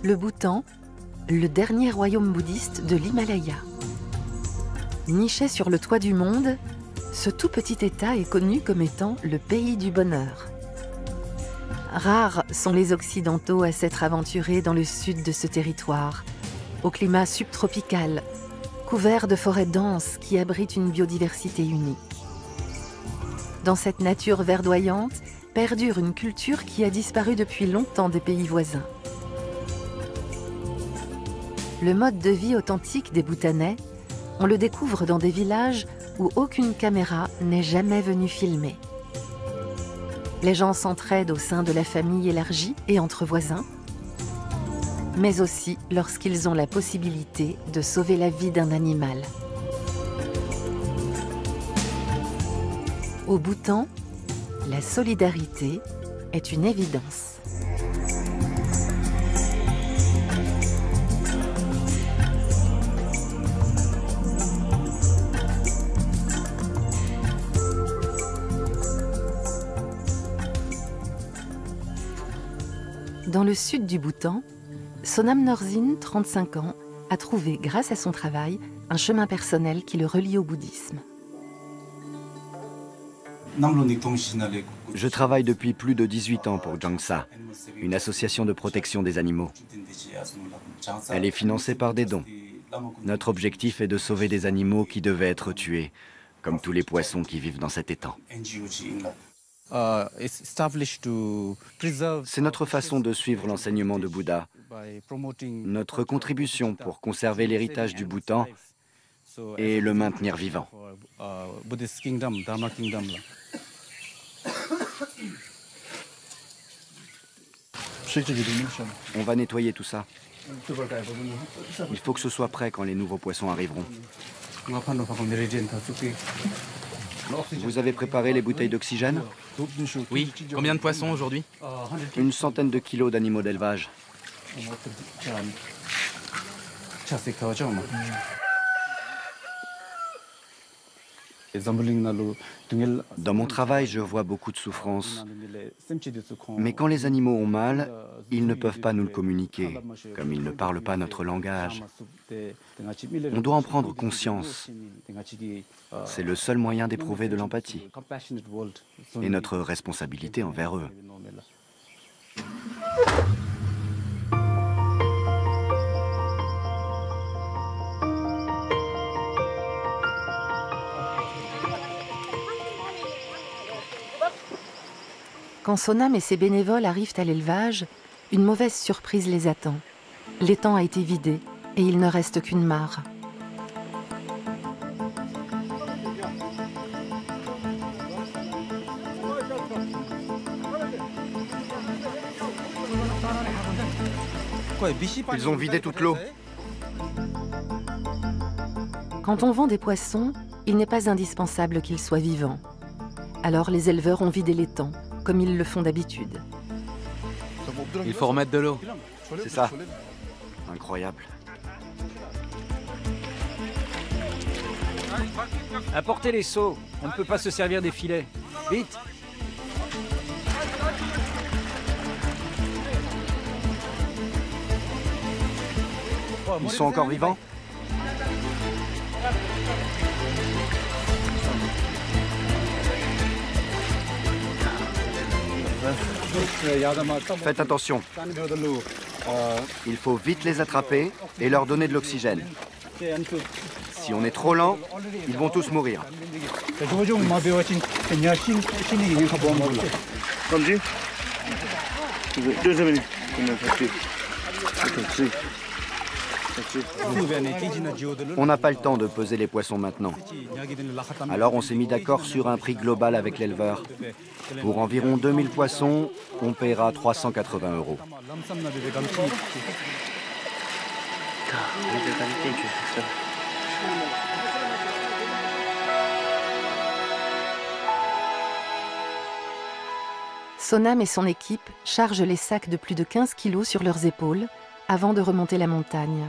Le Bhoutan, le dernier royaume bouddhiste de l'Himalaya. Niché sur le toit du monde, ce tout petit État est connu comme étant le pays du bonheur. Rares sont les Occidentaux à s'être aventurés dans le sud de ce territoire, au climat subtropical, couvert de forêts denses qui abritent une biodiversité unique. Dans cette nature verdoyante, perdure une culture qui a disparu depuis longtemps des pays voisins. Le mode de vie authentique des Bhoutanais, on le découvre dans des villages où aucune caméra n'est jamais venue filmer. Les gens s'entraident au sein de la famille élargie et entre voisins, mais aussi lorsqu'ils ont la possibilité de sauver la vie d'un animal. Au Bhoutan, la solidarité est une évidence. Dans le sud du Bhoutan, Sonam Norzin, 35 ans, a trouvé, grâce à son travail, un chemin personnel qui le relie au bouddhisme. Je travaille depuis plus de 18 ans pour Jangsa, une association de protection des animaux. Elle est financée par des dons. Notre objectif est de sauver des animaux qui devaient être tués, comme tous les poissons qui vivent dans cet étang. C'est notre façon de suivre l'enseignement de Bouddha, notre contribution pour conserver l'héritage du Bhoutan et le maintenir vivant. On va nettoyer tout ça. Il faut que ce soit prêt quand les nouveaux poissons arriveront. Vous avez préparé les bouteilles d'oxygène? Oui. Combien de poissons aujourd'hui? Une centaine de kilos d'animaux d'élevage. Dans mon travail, je vois beaucoup de souffrance. Mais quand les animaux ont mal, ils ne peuvent pas nous le communiquer, comme ils ne parlent pas notre langage. On doit en prendre conscience. C'est le seul moyen d'éprouver de l'empathie et notre responsabilité envers eux. Quand Sonam et ses bénévoles arrivent à l'élevage, une mauvaise surprise les attend. L'étang a été vidé et il ne reste qu'une mare. Ils ont vidé toute l'eau. Quand on vend des poissons, il n'est pas indispensable qu'ils soient vivants. Alors les éleveurs ont vidé l'étang, comme ils le font d'habitude. Il faut remettre de l'eau. C'est ça. Incroyable. Apportez les seaux. On ne peut pas se servir des filets. Vite! Ils sont encore vivants? Faites attention. Il faut vite les attraper et leur donner de l'oxygène. Si on est trop lent, ils vont tous mourir. On n'a pas le temps de peser les poissons maintenant. Alors on s'est mis d'accord sur un prix global avec l'éleveur. Pour environ 2000 poissons, on paiera 380 €. Sonam et son équipe chargent les sacs de plus de 15 kilos sur leurs épaules avant de remonter la montagne.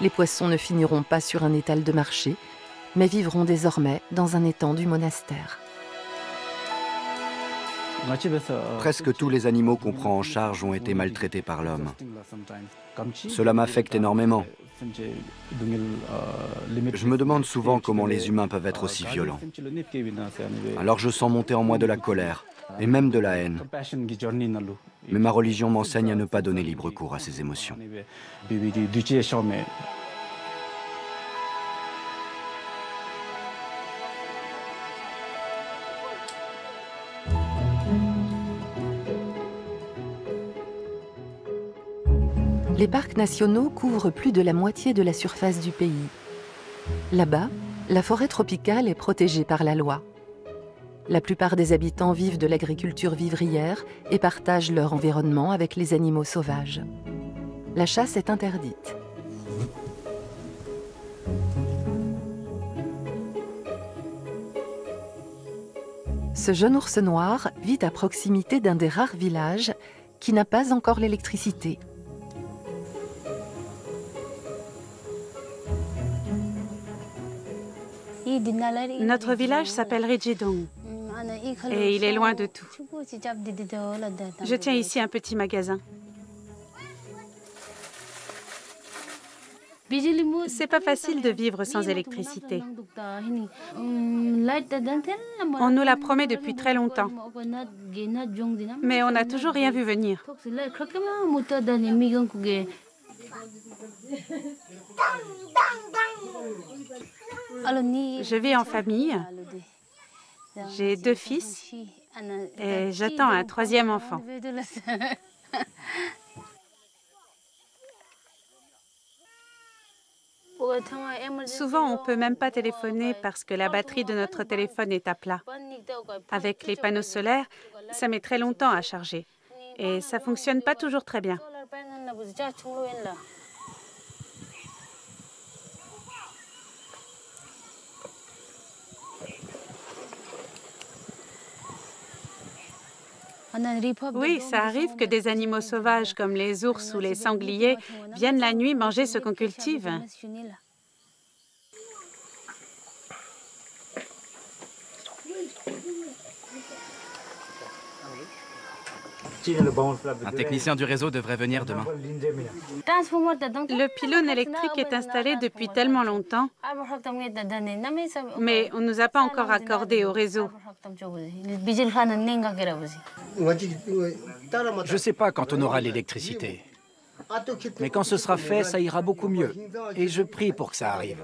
Les poissons ne finiront pas sur un étal de marché, mais vivront désormais dans un étang du monastère. Presque tous les animaux qu'on prend en charge ont été maltraités par l'homme. Cela m'affecte énormément. Je me demande souvent comment les humains peuvent être aussi violents. Alors je sens monter en moi de la colère, et même de la haine. Mais ma religion m'enseigne à ne pas donner libre cours à ces émotions. Les parcs nationaux couvrent plus de la moitié de la surface du pays. Là-bas, la forêt tropicale est protégée par la loi. La plupart des habitants vivent de l'agriculture vivrière et partagent leur environnement avec les animaux sauvages. La chasse est interdite. Ce jeune ours noir vit à proximité d'un des rares villages qui n'a pas encore l'électricité. Notre village s'appelle Rijidong et il est loin de tout. Je tiens ici un petit magasin. C'est pas facile de vivre sans électricité. On nous la promet depuis très longtemps, mais on n'a toujours rien vu venir. Je vis en famille. J'ai 2 fils et j'attends un 3e enfant. Souvent, on ne peut même pas téléphoner parce que la batterie de notre téléphone est à plat. Avec les panneaux solaires, ça met très longtemps à charger et ça ne fonctionne pas toujours très bien. Oui, ça arrive que des animaux sauvages comme les ours ou les sangliers viennent la nuit manger ce qu'on cultive. Un technicien du réseau devrait venir demain. Le pylône électrique est installé depuis tellement longtemps, mais on ne nous a pas encore accordé au réseau. Je ne sais pas quand on aura l'électricité. Mais quand ce sera fait, ça ira beaucoup mieux. Et je prie pour que ça arrive.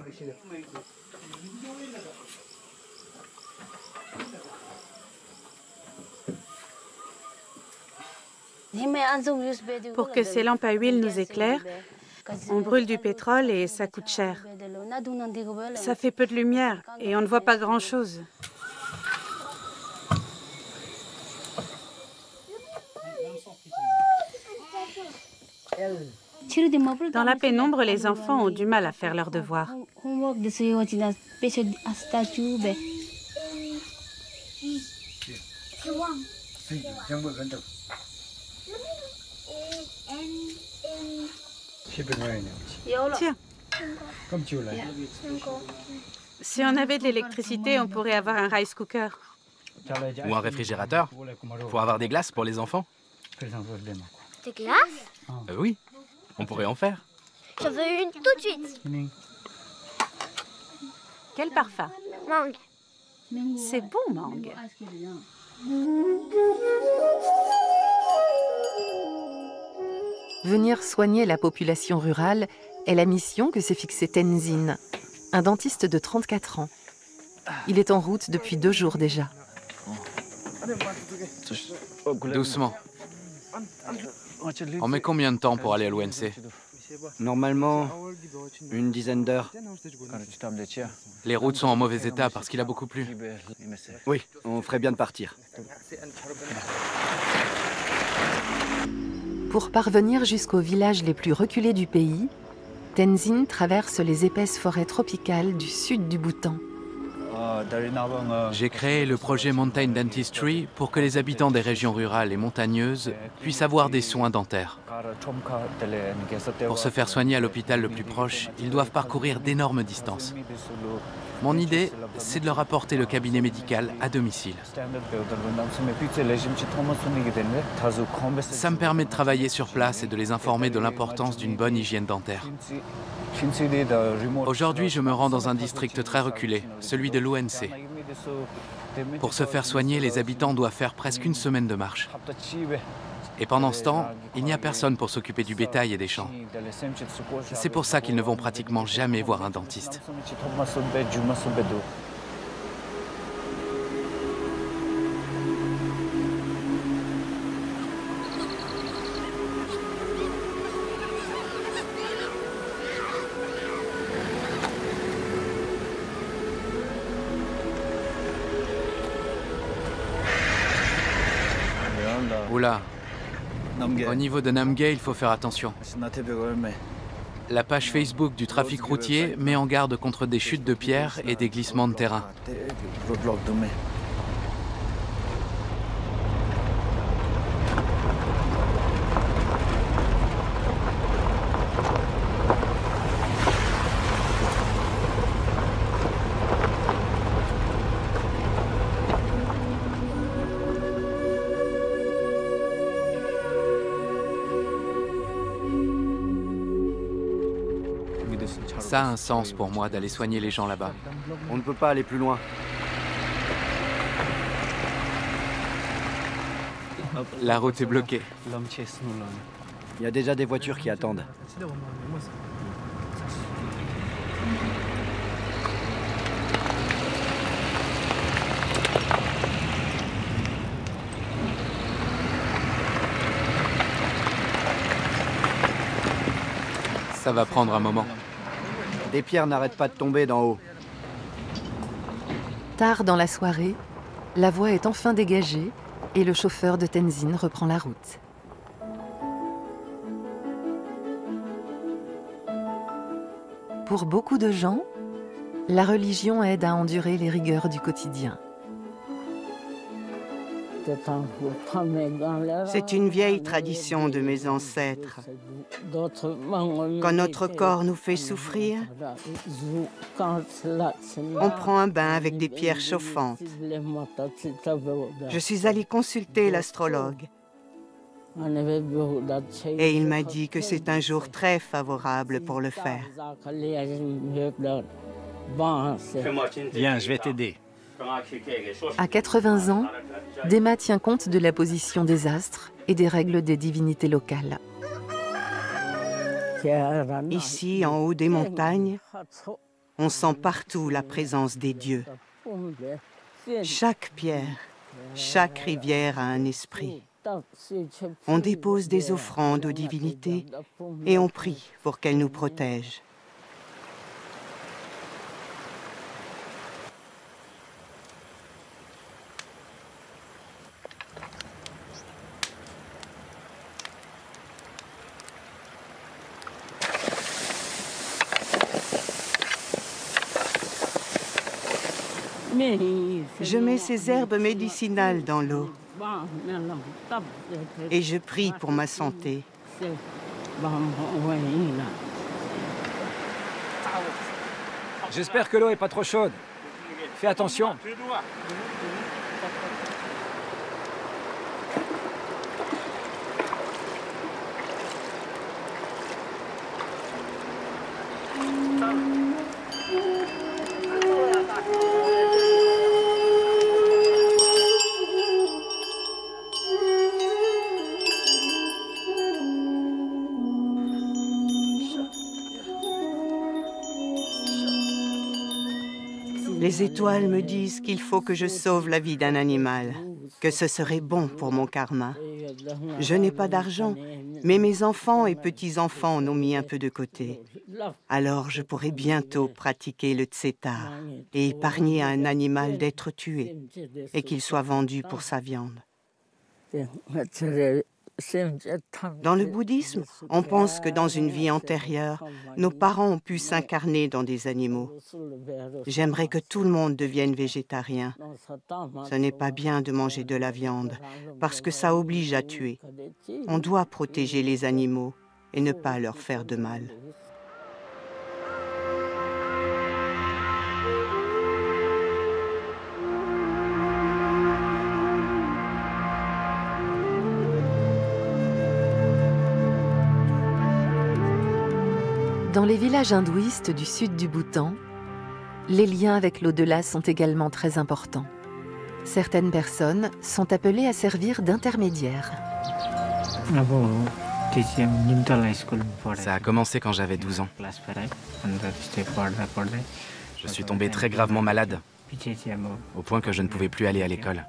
Pour que ces lampes à huile nous éclairent, on brûle du pétrole et ça coûte cher. Ça fait peu de lumière et on ne voit pas grand-chose. Dans la pénombre, les enfants ont du mal à faire leurs devoirs. Tiens. Si on avait de l'électricité, on pourrait avoir un rice cooker. Ou un réfrigérateur pour avoir des glaces pour les enfants. Des glaces? Oui, on pourrait en faire. J'en veux une tout de suite. Quel parfum? Mangue. C'est bon, mangue. Venir soigner la population rurale est la mission que s'est fixée Tenzin, un dentiste de 34 ans. Il est en route depuis 2 jours déjà. Doucement. On met combien de temps pour aller à l'ONC? Normalement, une dizaine d'heures. Les routes sont en mauvais état parce qu'il a beaucoup plu. Oui, on ferait bien de partir. Pour parvenir jusqu'aux villages les plus reculés du pays, Tenzin traverse les épaisses forêts tropicales du sud du Bhoutan. J'ai créé le projet Mountain Dentistry pour que les habitants des régions rurales et montagneuses puissent avoir des soins dentaires. Pour se faire soigner à l'hôpital le plus proche, ils doivent parcourir d'énormes distances. Mon idée, c'est de leur apporter le cabinet médical à domicile. Ça me permet de travailler sur place et de les informer de l'importance d'une bonne hygiène dentaire. Aujourd'hui, je me rends dans un district très reculé, celui de l'ONC. Pour se faire soigner, les habitants doivent faire presque une semaine de marche. Et pendant ce temps, il n'y a personne pour s'occuper du bétail et des champs. C'est pour ça qu'ils ne vont pratiquement jamais voir un dentiste. Oula, au niveau de Namgay, il faut faire attention. La page Facebook du trafic routier met en garde contre des chutes de pierres et des glissements de terrain. Ça a un sens pour moi d'aller soigner les gens là-bas. On ne peut pas aller plus loin. La route est bloquée. Il y a déjà des voitures qui attendent. Ça va prendre un moment. Des pierres n'arrêtent pas de tomber d'en haut. Tard dans la soirée, la voie est enfin dégagée et le chauffeur de Tenzin reprend la route. Pour beaucoup de gens, la religion aide à endurer les rigueurs du quotidien. C'est une vieille tradition de mes ancêtres. Quand notre corps nous fait souffrir, on prend un bain avec des pierres chauffantes. Je suis allée consulter l'astrologue et il m'a dit que c'est un jour très favorable pour le faire. Viens, je vais t'aider. À 80 ans, Dema tient compte de la position des astres et des règles des divinités locales. Ici, en haut des montagnes, on sent partout la présence des dieux. Chaque pierre, chaque rivière a un esprit. On dépose des offrandes aux divinités et on prie pour qu'elles nous protègent. Je mets ces herbes médicinales dans l'eau et je prie pour ma santé. J'espère que l'eau est pas trop chaude. Fais attention. Les étoiles me disent qu'il faut que je sauve la vie d'un animal, que ce serait bon pour mon karma. Je n'ai pas d'argent, mais mes enfants et petits-enfants en ont mis un peu de côté. Alors je pourrai bientôt pratiquer le tsetar et épargner à un animal d'être tué et qu'il soit vendu pour sa viande. Dans le bouddhisme, on pense que dans une vie antérieure, nos parents ont pu s'incarner dans des animaux. J'aimerais que tout le monde devienne végétarien. Ce n'est pas bien de manger de la viande, parce que ça oblige à tuer. On doit protéger les animaux et ne pas leur faire de mal. Dans les villages hindouistes du sud du Bhoutan, les liens avec l'au-delà sont également très importants. Certaines personnes sont appelées à servir d'intermédiaires. Ça a commencé quand j'avais 12 ans. Je suis tombé très gravement malade, au point que je ne pouvais plus aller à l'école.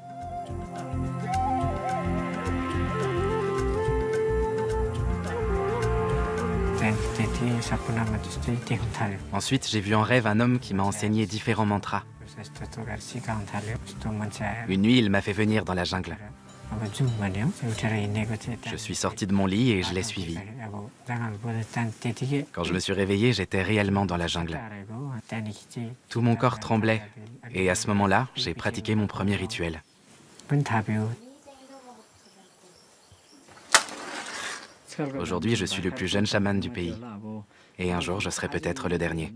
Ensuite, j'ai vu en rêve un homme qui m'a enseigné différents mantras. Une nuit, il m'a fait venir dans la jungle. Je suis sorti de mon lit et je l'ai suivi. Quand je me suis réveillé, j'étais réellement dans la jungle. Tout mon corps tremblait et à ce moment-là, j'ai pratiqué mon premier rituel. Aujourd'hui, je suis le plus jeune chaman du pays. Et un jour, je serai peut-être le dernier.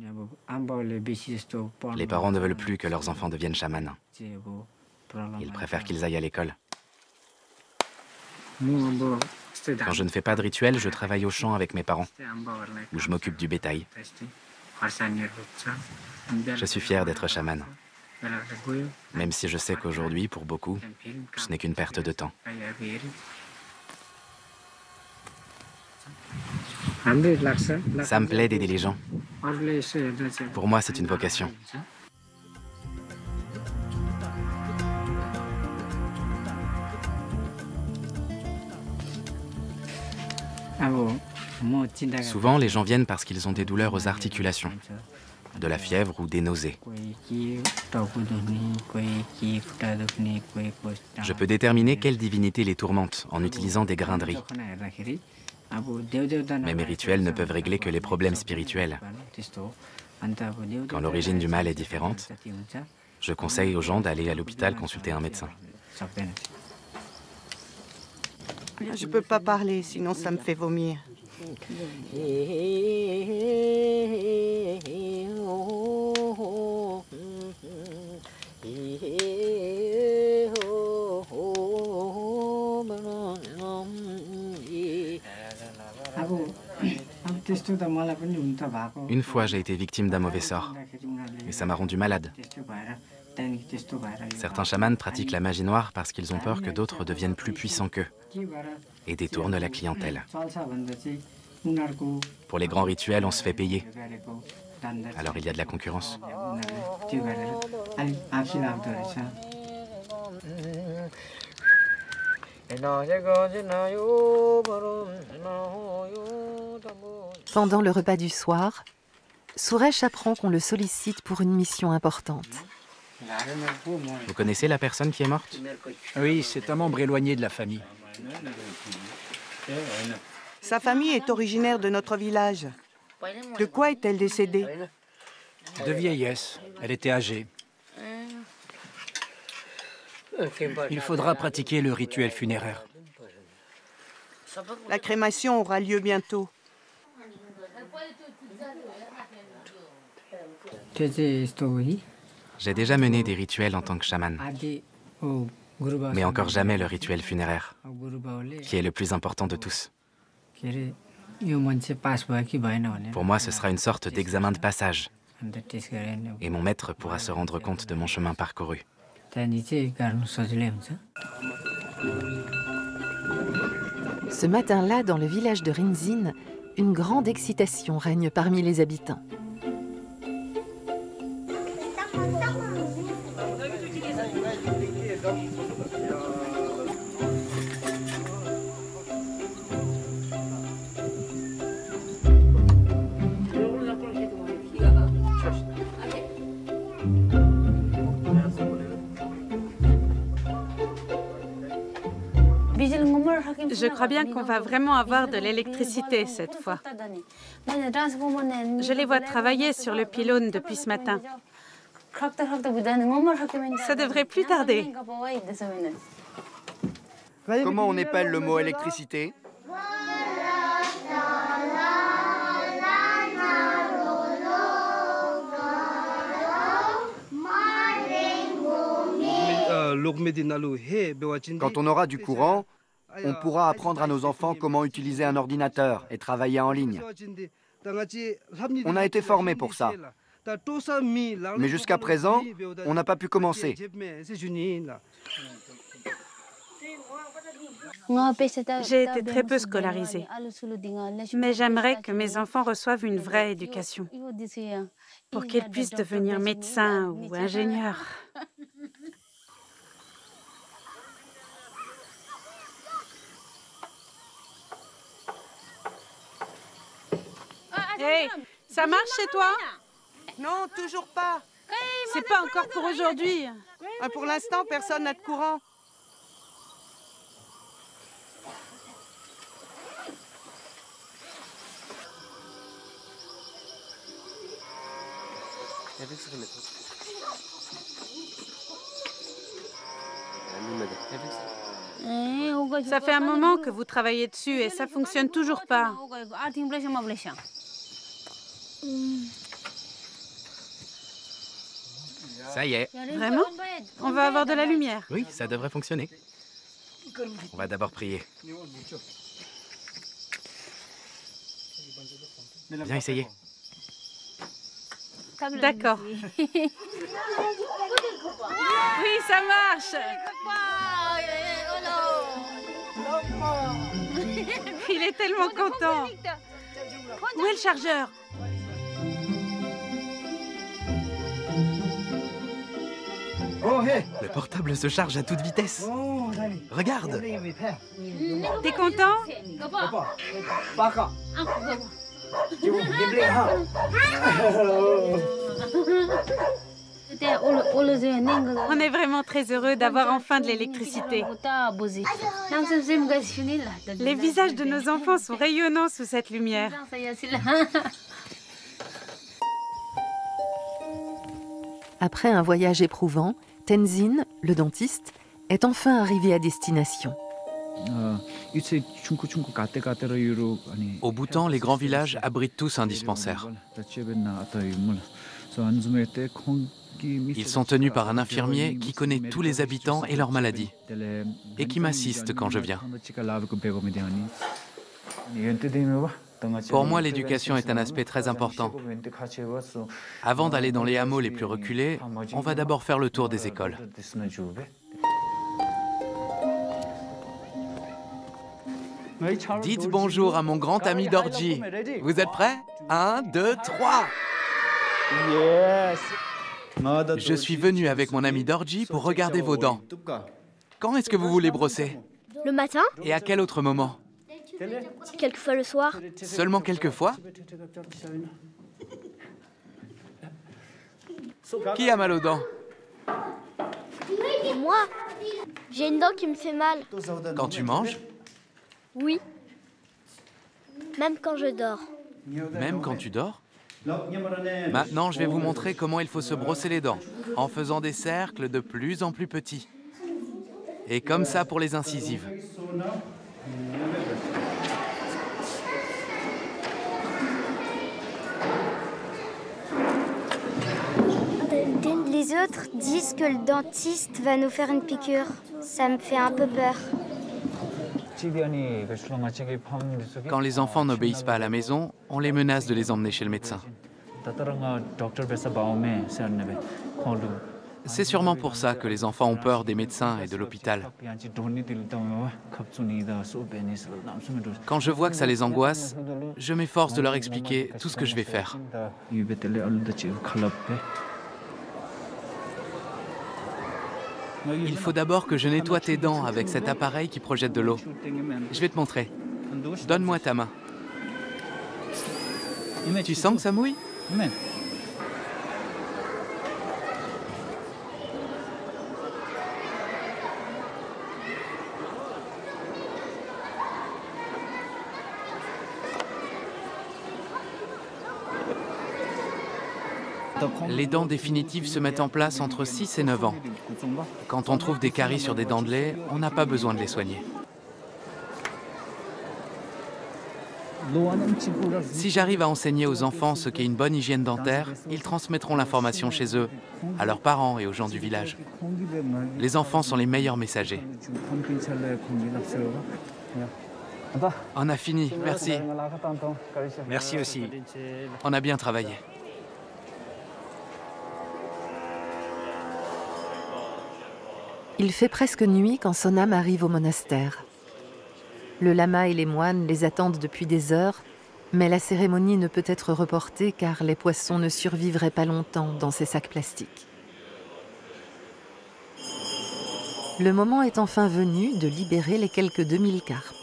Les parents ne veulent plus que leurs enfants deviennent chamans. Ils préfèrent qu'ils aillent à l'école. Quand je ne fais pas de rituel, je travaille au champ avec mes parents, où je m'occupe du bétail. Je suis fier d'être chaman, même si je sais qu'aujourd'hui, pour beaucoup, ce n'est qu'une perte de temps. Ça me plaît d'aider les gens. Pour moi, c'est une vocation. Souvent, les gens viennent parce qu'ils ont des douleurs aux articulations, de la fièvre ou des nausées. Je peux déterminer quelle divinité les tourmente en utilisant des grains de riz. Mais mes rituels ne peuvent régler que les problèmes spirituels. Quand l'origine du mal est différente, je conseille aux gens d'aller à l'hôpital consulter un médecin. Je ne peux pas parler, sinon ça me fait vomir. Une fois, j'ai été victime d'un mauvais sort, et ça m'a rendu malade. Certains chamans pratiquent la magie noire parce qu'ils ont peur que d'autres deviennent plus puissants qu'eux et détournent la clientèle. Pour les grands rituels, on se fait payer. Alors il y a de la concurrence. Pendant le repas du soir, Suresh apprend qu'on le sollicite pour une mission importante. Vous connaissez la personne qui est morte? Oui, c'est un membre éloigné de la famille. Sa famille est originaire de notre village. De quoi est-elle décédée? De vieillesse. Elle était âgée. Il faudra pratiquer le rituel funéraire. La crémation aura lieu bientôt. J'ai déjà mené des rituels en tant que chaman, mais encore jamais le rituel funéraire, qui est le plus important de tous. Pour moi, ce sera une sorte d'examen de passage, et mon maître pourra se rendre compte de mon chemin parcouru. Ce matin-là, dans le village de Rinzin, une grande excitation règne parmi les habitants. Je crois bien qu'on va vraiment avoir de l'électricité cette fois. Je les vois travailler sur le pylône depuis ce matin. Ça devrait plus tarder. Comment on épelle le mot électricité? Quand on aura du courant, on pourra apprendre à nos enfants comment utiliser un ordinateur et travailler en ligne. On a été formés pour ça. Mais jusqu'à présent, on n'a pas pu commencer. J'ai été très peu scolarisée, mais j'aimerais que mes enfants reçoivent une vraie éducation pour qu'ils puissent devenir médecins ou ingénieurs. Hey, ça marche chez toi? Non, toujours pas. C'est pas encore pour aujourd'hui. Pour l'instant, personne n'a de courant. Ça fait un moment que vous travaillez dessus et ça fonctionne toujours pas. Ça y est. Vraiment? On va avoir de la lumière. Oui, ça devrait fonctionner. On va d'abord prier. Viens essayer. D'accord. Oui, ça marche. Il est tellement content. Où est le chargeur? Le portable se charge à toute vitesse. Regarde. T'es content? On est vraiment très heureux d'avoir enfin de l'électricité. Les visages de nos enfants sont rayonnants sous cette lumière. Après un voyage éprouvant, Tenzin, le dentiste, est enfin arrivé à destination. Au Bhoutan, les grands villages abritent tous un dispensaire. Ils sont tenus par un infirmier qui connaît tous les habitants et leurs maladies, et qui m'assiste quand je viens. Pour moi, l'éducation est un aspect très important. Avant d'aller dans les hameaux les plus reculés, on va d'abord faire le tour des écoles. Dites bonjour à mon grand ami Dorji. Vous êtes prêts? 1, 2, 3. Je suis venu avec mon ami Dorji pour regarder vos dents. Quand est-ce que vous voulez brosser? Le matin, Et à quel autre moment? quelquefois le soir. Seulement quelques fois? Qui a mal aux dents? Moi, j'ai une dent qui me fait mal. Quand tu manges? Oui. Même quand je dors. Même quand tu dors? Maintenant, je vais vous montrer comment il faut se brosser les dents, en faisant des cercles de plus en plus petits. Et comme ça pour les incisives. Les autres disent que le dentiste va nous faire une piqûre. Ça me fait un peu peur. Quand les enfants n'obéissent pas à la maison, on les menace de les emmener chez le médecin. C'est sûrement pour ça que les enfants ont peur des médecins et de l'hôpital. Quand je vois que ça les angoisse, je m'efforce de leur expliquer tout ce que je vais faire. Il faut d'abord que je nettoie tes dents avec cet appareil qui projette de l'eau. Je vais te montrer. Donne-moi ta main. Tu sens que ça mouille? Les dents définitives se mettent en place entre 6 et 9 ans. Quand on trouve des caries sur des dents de lait, on n'a pas besoin de les soigner. Si j'arrive à enseigner aux enfants ce qu'est une bonne hygiène dentaire, ils transmettront l'information chez eux, à leurs parents et aux gens du village. Les enfants sont les meilleurs messagers. On a fini, merci. Merci aussi. On a bien travaillé. Il fait presque nuit quand Sonam arrive au monastère. Le lama et les moines les attendent depuis des heures, mais la cérémonie ne peut être reportée car les poissons ne survivraient pas longtemps dans ces sacs plastiques. Le moment est enfin venu de libérer les quelques 2000 carpes.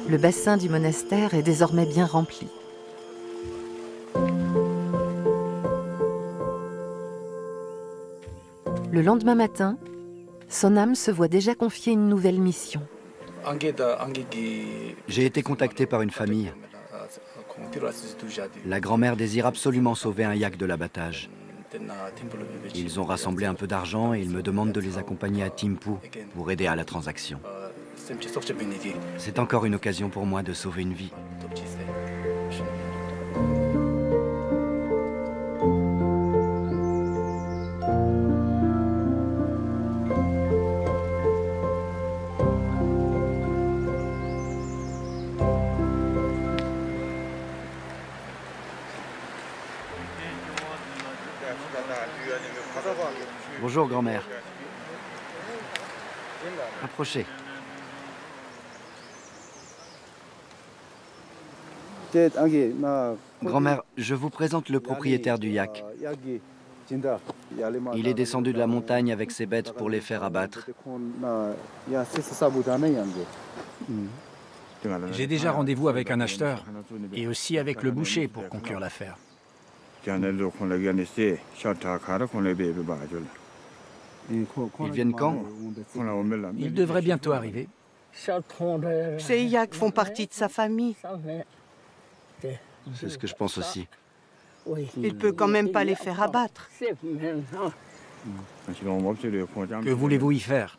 Le bassin du monastère est désormais bien rempli. Le lendemain matin, Sonam se voit déjà confier une nouvelle mission. J'ai été contacté par une famille. La grand-mère désire absolument sauver un yak de l'abattage. Ils ont rassemblé un peu d'argent et ils me demandent de les accompagner à Thimphu pour aider à la transaction. C'est encore une occasion pour moi de sauver une vie. Bonjour, grand-mère. Approchez. Grand-mère, je vous présente le propriétaire du yak. Il est descendu de la montagne avec ses bêtes pour les faire abattre. J'ai déjà rendez-vous avec un acheteur et aussi avec le boucher pour conclure l'affaire. Ils viennent quand? Ils devraient bientôt arriver. Ces yaks font partie de sa famille. C'est ce que je pense aussi. Il peut quand même pas les faire abattre. Que voulez-vous y faire?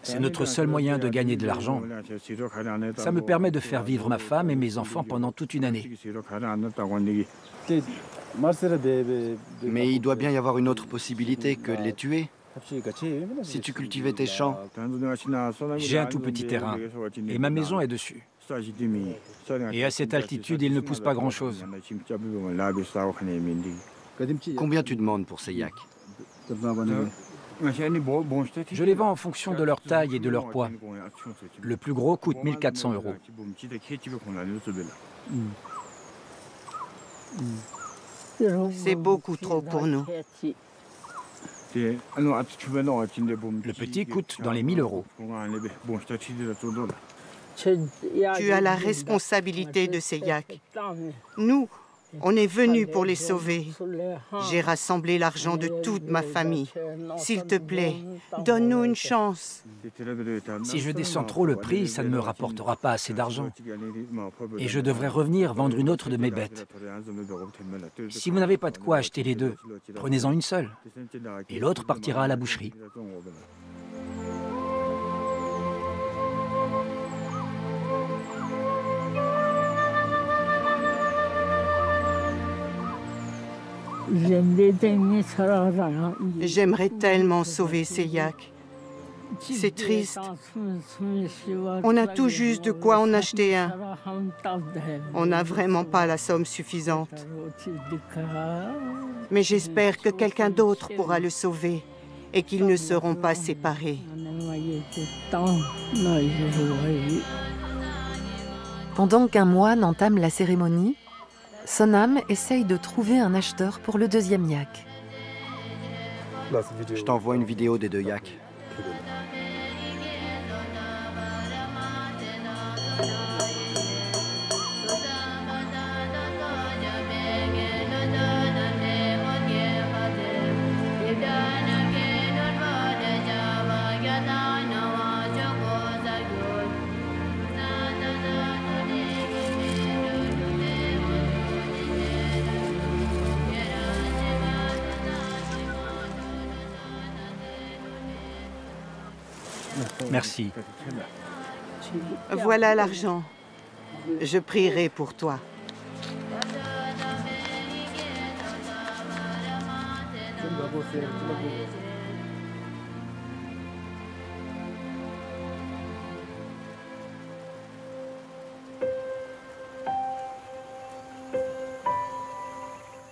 C'est notre seul moyen de gagner de l'argent. Ça me permet de faire vivre ma femme et mes enfants pendant toute une année. Mais il doit bien y avoir une autre possibilité que de les tuer. Si tu cultivais tes champs... J'ai un tout petit terrain et ma maison est dessus. Et à cette altitude, il ne pousse pas grand-chose. Combien tu demandes pour ces yaks? Je les vends en fonction de leur taille et de leur poids. Le plus gros coûte 1 400 €. C'est beaucoup trop pour nous. Le petit coûte dans les 1 000 €. Tu as la responsabilité de ces yaks. Nous, on est venus pour les sauver. J'ai rassemblé l'argent de toute ma famille. S'il te plaît, donne-nous une chance. Si je descends trop le prix, ça ne me rapportera pas assez d'argent. Et je devrais revenir vendre une autre de mes bêtes. Si vous n'avez pas de quoi acheter les deux, prenez-en une seule. Et l'autre partira à la boucherie. J'aimerais tellement sauver ces yaks. C'est triste. On a tout juste de quoi en acheter un. On n'a vraiment pas la somme suffisante. Mais j'espère que quelqu'un d'autre pourra le sauver et qu'ils ne seront pas séparés. Pendant qu'un moine entame la cérémonie, Sonam essaye de trouver un acheteur pour le deuxième yak. Je t'envoie une vidéo des deux yaks. Merci. Voilà l'argent. Je prierai pour toi.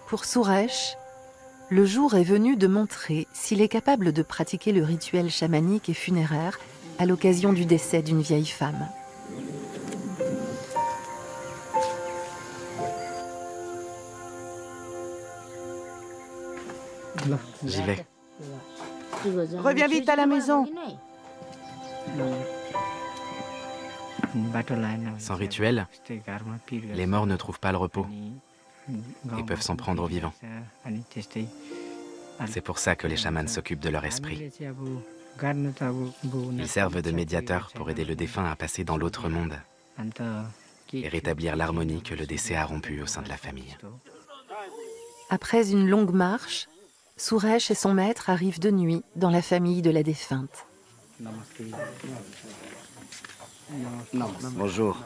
Pour Suresh, le jour est venu de montrer s'il est capable de pratiquer le rituel chamanique et funéraire à l'occasion du décès d'une vieille femme. J'y vais. Reviens vite à la maison. Sans rituel, les morts ne trouvent pas le repos et peuvent s'en prendre aux vivants. C'est pour ça que les chamans s'occupent de leur esprit. Ils servent de médiateurs pour aider le défunt à passer dans l'autre monde et rétablir l'harmonie que le décès a rompue au sein de la famille. Après une longue marche, Suresh et son maître arrivent de nuit dans la famille de la défunte. Bonjour.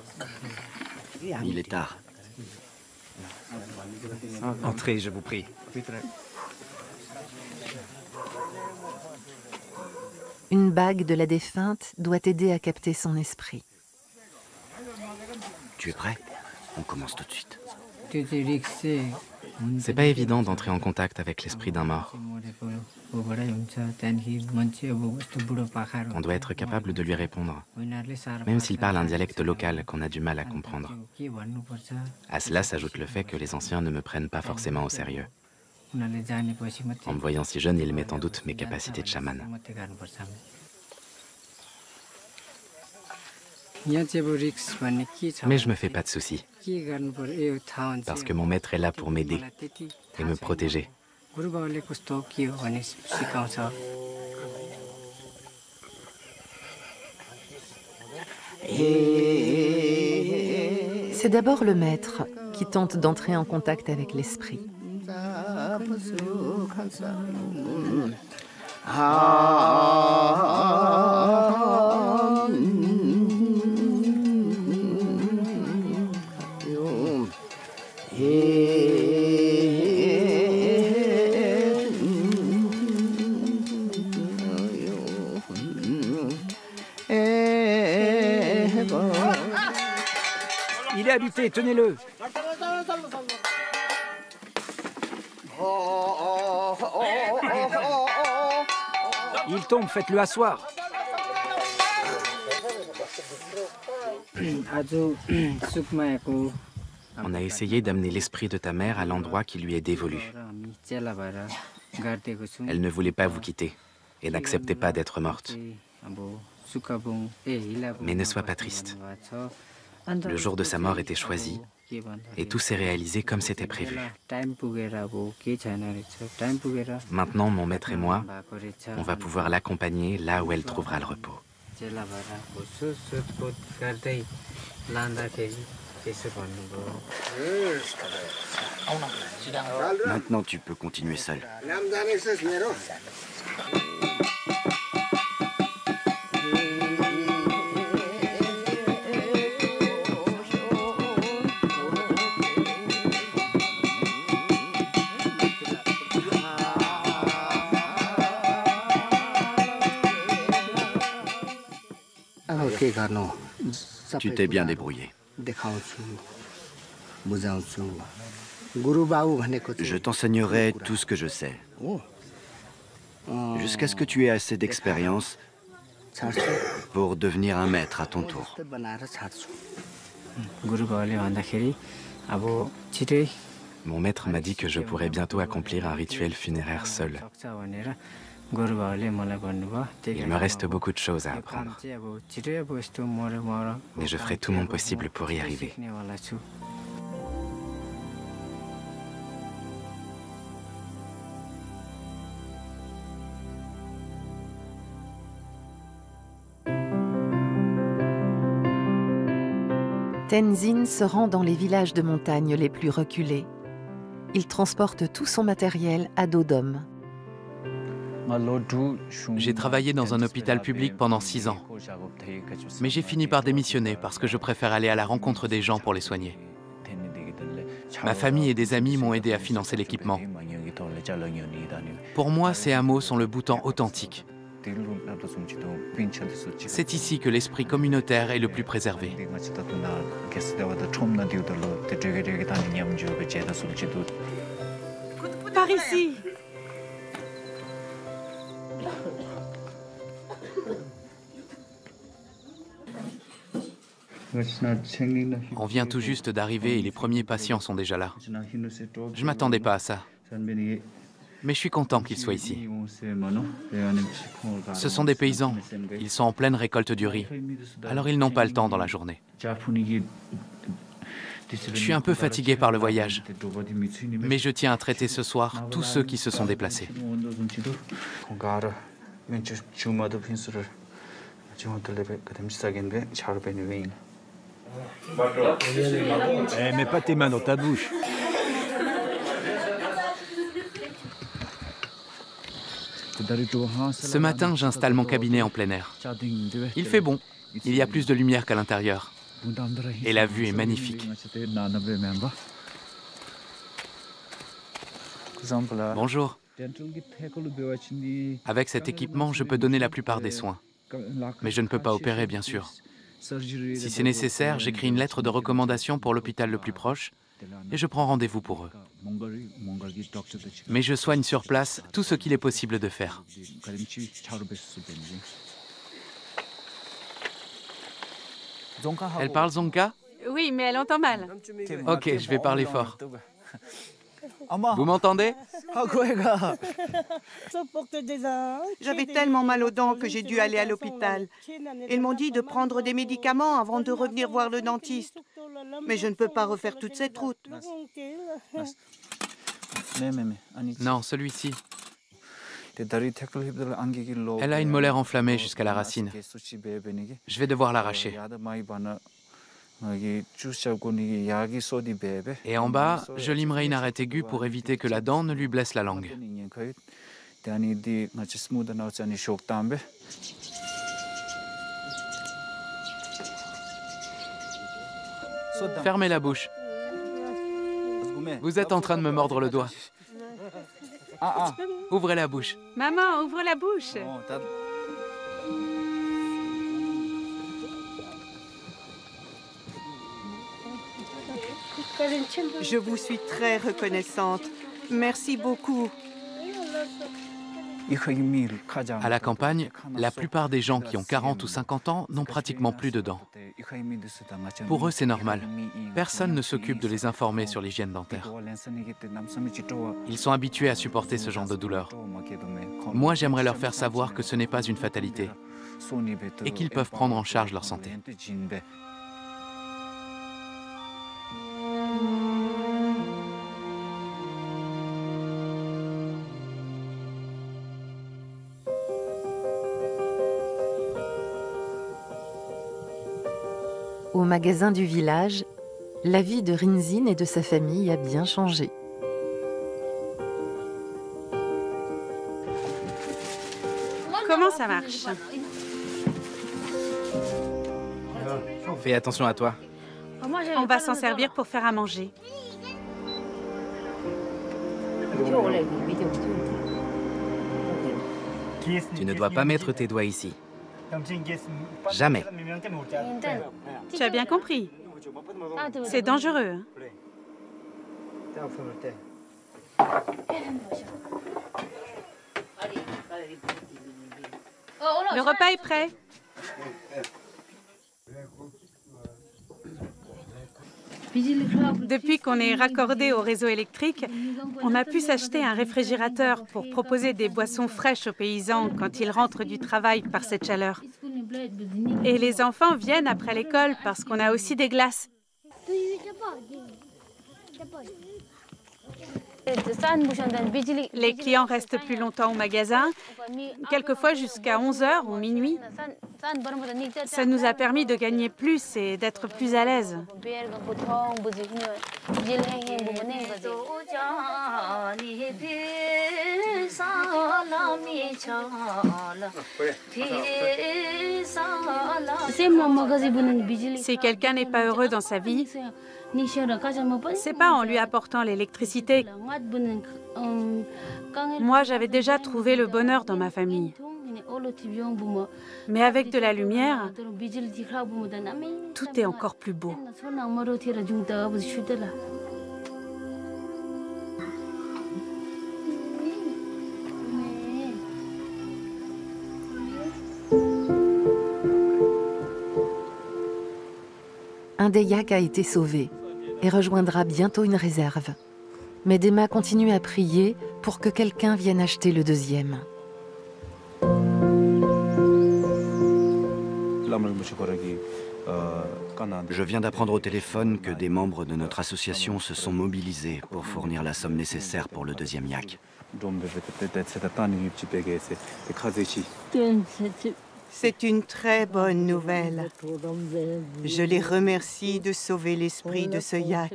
Il est tard. Entrez, je vous prie. Une bague de la défunte doit aider à capter son esprit. Tu es prêt? On commence tout de suite. C'est pas évident d'entrer en contact avec l'esprit d'un mort. On doit être capable de lui répondre, même s'il parle un dialecte local qu'on a du mal à comprendre. À cela s'ajoute le fait que les anciens ne me prennent pas forcément au sérieux. En me voyant si jeune, ils mettent en doute mes capacités de chaman. Mais je me fais pas de soucis, parce que mon maître est là pour m'aider et me protéger. C'est d'abord le maître qui tente d'entrer en contact avec l'esprit. Il est habité, tenez-le. Il tombe, faites-le asseoir. On a essayé d'amener l'esprit de ta mère à l'endroit qui lui est dévolu. Elle ne voulait pas vous quitter et n'acceptait pas d'être morte. Mais ne sois pas triste. Le jour de sa mort était choisi et tout s'est réalisé comme c'était prévu. Maintenant, mon maître et moi, on va pouvoir l'accompagner là où elle trouvera le repos. Maintenant, tu peux continuer seul. Tu t'es bien débrouillé. Je t'enseignerai tout ce que je sais, jusqu'à ce que tu aies assez d'expérience pour devenir un maître à ton tour. Mon maître m'a dit que je pourrais bientôt accomplir un rituel funéraire seul. Il me reste beaucoup de choses à apprendre, mais je ferai tout mon possible pour y arriver. Tenzin se rend dans les villages de montagne les plus reculés. Il transporte tout son matériel à dos d'homme. J'ai travaillé dans un hôpital public pendant 6 ans. Mais j'ai fini par démissionner parce que je préfère aller à la rencontre des gens pour les soigner. Ma famille et des amis m'ont aidé à financer l'équipement. Pour moi, ces hameaux sont le Bhoutan authentique. C'est ici que l'esprit communautaire est le plus préservé. Par ici. On vient tout juste d'arriver et les premiers patients sont déjà là. Je ne m'attendais pas à ça. Mais je suis content qu'ils soient ici. Ce sont des paysans. Ils sont en pleine récolte du riz. Alors ils n'ont pas le temps dans la journée. Je suis un peu fatigué par le voyage. Mais je tiens à traiter ce soir tous ceux qui se sont déplacés. Mets pas tes mains dans ta bouche. Ce matin, j'installe mon cabinet en plein air. Il fait bon. Il y a plus de lumière qu'à l'intérieur. Et la vue est magnifique. Bonjour. Avec cet équipement, je peux donner la plupart des soins. Mais je ne peux pas opérer, bien sûr. Si c'est nécessaire, j'écris une lettre de recommandation pour l'hôpital le plus proche et je prends rendez-vous pour eux. Mais je soigne sur place tout ce qu'il est possible de faire. Elle parle Dzongkha? Oui, mais elle entend mal. Ok, je vais parler fort. Vous m'entendez? J'avais tellement mal aux dents que j'ai dû aller à l'hôpital. Ils m'ont dit de prendre des médicaments avant de revenir voir le dentiste. Mais je ne peux pas refaire toute cette route. Non, celui-ci. Elle a une molaire enflammée jusqu'à la racine. Je vais devoir l'arracher. Et en bas, je limerai une arête aiguë pour éviter que la dent ne lui blesse la langue. Fermez la bouche. Vous êtes en train de me mordre le doigt. Ouvrez la bouche. Maman, ouvre la bouche. Je vous suis très reconnaissante. Merci beaucoup. À la campagne, la plupart des gens qui ont 40 ou 50 ans n'ont pratiquement plus de dents. Pour eux, c'est normal. Personne ne s'occupe de les informer sur l'hygiène dentaire. Ils sont habitués à supporter ce genre de douleur. Moi, j'aimerais leur faire savoir que ce n'est pas une fatalité et qu'ils peuvent prendre en charge leur santé. Au magasin du village, la vie de Rinzin et de sa famille a bien changé. Comment ça marche? Fais attention à toi. On va s'en servir pour faire à manger. Tu ne dois pas mettre tes doigts ici. Jamais. Tu as bien compris. C'est dangereux. Le repas est prêt. Depuis qu'on est raccordé au réseau électrique, on a pu s'acheter un réfrigérateur pour proposer des boissons fraîches aux paysans quand ils rentrent du travail par cette chaleur. Et les enfants viennent après l'école parce qu'on a aussi des glaces. Les clients restent plus longtemps au magasin, quelquefois jusqu'à 11h ou minuit. Ça nous a permis de gagner plus et d'être plus à l'aise. Si quelqu'un n'est pas heureux dans sa vie, c'est pas en lui apportant l'électricité. Moi, j'avais déjà trouvé le bonheur dans ma famille. Mais avec de la lumière, tout est encore plus beau. Un des yaks a été sauvé et rejoindra bientôt une réserve. Mais Dema continue à prier pour que quelqu'un vienne acheter le deuxième. Je viens d'apprendre au téléphone que des membres de notre association se sont mobilisés pour fournir la somme nécessaire pour le deuxième yak. C'est une très bonne nouvelle. Je les remercie de sauver l'esprit de ce yak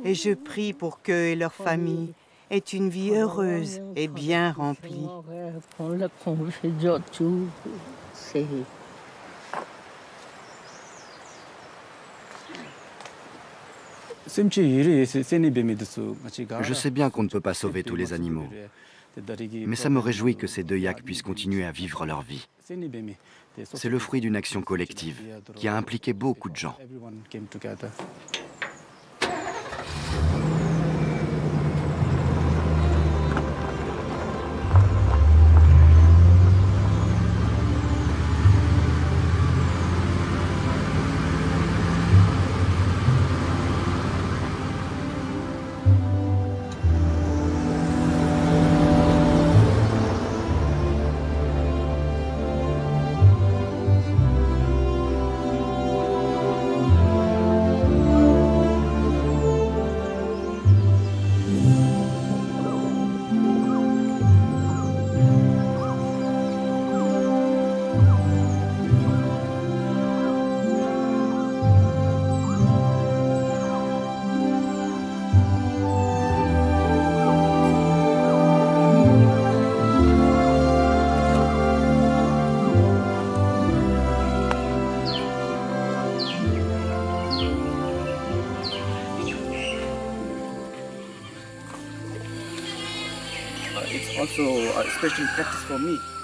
et je prie pour qu'eux et leur famille aient une vie heureuse et bien remplie. Je sais bien qu'on ne peut pas sauver tous les animaux, mais ça me réjouit que ces deux yaks puissent continuer à vivre leur vie. C'est le fruit d'une action collective qui a impliqué beaucoup de gens.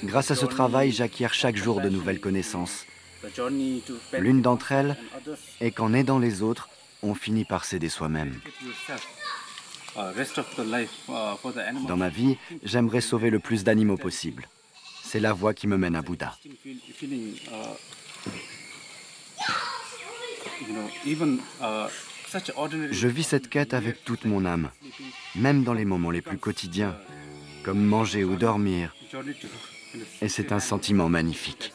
Grâce à ce travail, j'acquiers chaque jour de nouvelles connaissances. L'une d'entre elles est qu'en aidant les autres, on finit par s'aider soi-même. Dans ma vie, j'aimerais sauver le plus d'animaux possible. C'est la voie qui me mène à Bouddha. Je vis cette quête avec toute mon âme, même dans les moments les plus quotidiens, comme manger ou dormir. Et c'est un sentiment magnifique.